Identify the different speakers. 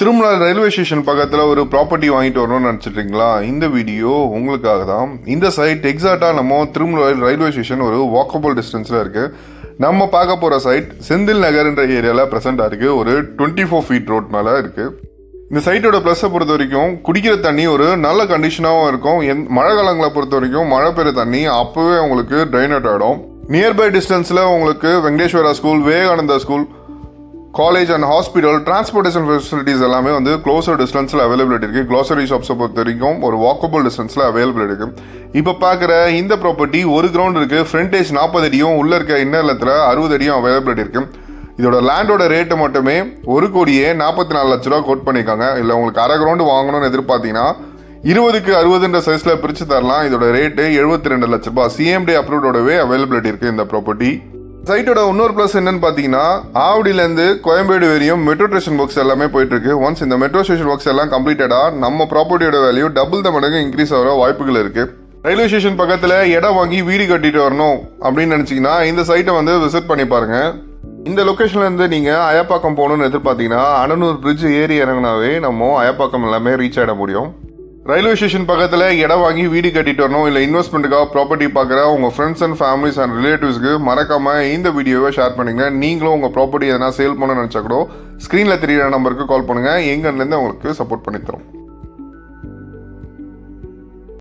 Speaker 1: Tirumala railway station பக்கத்தில் ஒரு property வாங்கிட்டு வரணும்னு நினச்சிட்ருக்கீங்களா? இந்த வீடியோ உங்களுக்காக தான். இந்த சைட் எக்ஸாக்டாக நம்ம திருமலா ரயில்வே ஸ்டேஷன் ஒரு வாக்கபிள் டிஸ்டன்ஸில் இருக்குது. நம்ம பார்க்க போகிற சைட் செந்தில் நகர்ன்ற ஏரியாவில் ப்ரெசென்ட்டாக இருக்குது. ஒரு 24 ஃபீட் ரோட் மேலே இருக்குது. இந்த சைட்டோட ப்ளஸ்ஸை பொறுத்த வரைக்கும் குடிக்கிற தண்ணி ஒரு நல்ல கண்டிஷனாகவும் இருக்கும். மழை காலங்களை பொறுத்த வரைக்கும் மழை பெய்கிற தண்ணி அப்போவே உங்களுக்கு ட்ரைன் அவுட் ஆகிடும். நியர்பை டிஸ்டன்ஸில் உங்களுக்கு Venkateswara school, Vivekananda school, college and hospital, transportation facilities எல்லாமே வந்து க்ளோசர் டிஸ்டன்ஸில் அவைலபிலிட்டி இருக்குது. க்ளோசரி ஷாப்ஸை பொறுத்த வரைக்கும் ஒரு வாக்கபிள் டிஸ்டன்ஸில் அவைலபிள் இருக்குது. இப்போ பார்க்குற இந்த ப்ராப்பர்ட்டி ஒரு கிரவுண்ட் இருக்குது. ஃப்ரண்டேஜ் 40 அடியும் உள்ளே இருக்க இன்னர்லத்தில் 60 அடியும் அவைலபிலிட்டி இருக்குது. இதோட லேண்டோட ரேட்டு மட்டுமே 1,44,00,000 ரூபா கோட் பண்ணியிருக்காங்க. இல்லை உங்களுக்கு அரை கிரவுண்டு வாங்கணும்னு எதிர்பார்த்தீங்கன்னா 20க்கு 60ன்ற சைஸில் பிரித்து தரலாம். இதோட ரேட்டு 72 லட்ச ரூபா. சிஎம்டி அப்ரூவ்டோடவே அவைலபிலிட்டி இருக்குது இந்த ப்ராப்பர்ட்டி. சைட்டோட இன்னொரு ப்ளஸ் என்னன்னு பார்த்தீங்கன்னா, ஆவடியிலேருந்து கோயம்பேடு வரையும் மெட்ரோ ஸ்டேஷன் ஒர்க்ஸ் எல்லாமே போயிட்டு இருக்கு. ஒன்ஸ் இந்த மெட்ரோ ஸ்டேஷன் ஒர்க்ஸ் எல்லாம் கம்ப்ளீட்டடாக நம்ம ப்ராப்பர்ட்டியோட வேல்யூ டபுள் த மடங்கு இன்க்ரீஸ் ஆகிற வாய்ப்புகள் இருக்குது. ரயில்வே ஸ்டேஷன் பக்கத்தில் இடம் வாங்கி வீடு கட்டிட்டு வரணும் அப்படின்னு நினச்சிங்கன்னா இந்த சைட்டை வந்து விசிட் பண்ணி பாருங்க. இந்த லொக்கேஷன்லேருந்து நீங்கள் அயப்பாக்கம் போகணுன்னு எதிர்பார்த்தீங்கன்னா அனனூர் பிரிட்ஜ் ஏறி இறங்கினாவே நம்ம அயப்பாக்கம் எல்லாமே ரீச் ஆகிட முடியும். ரயில்வே ஸ்டேஷன் பக்கத்தில் இடம் வாங்கி வீடு கட்டிட்டு வரணும், இல்லை இன்வெஸ்ட்மெண்ட்டுக்காக ப்ராப்பர்ட்டி பார்க்குற உங்கள் ஃப்ரெண்ட்ஸ் அண்ட் ஃபேமிலிஸ் அண்ட் ரிலேட்டிவ்ஸ்க்கு மறக்காமல் இந்த வீடியோவை ஷேர் பண்ணுங்க. நீங்களும் உங்கள் ப்ராப்பர்ட்டி எதனா சேல் பண்ண நினச்சா கூட ஸ்க்ரீனில் தெரியிற நம்பருக்கு கால் பண்ணுங்கள். எங்கேருந்து உங்களுக்கு சப்போர்ட் பண்ணி தரோம்.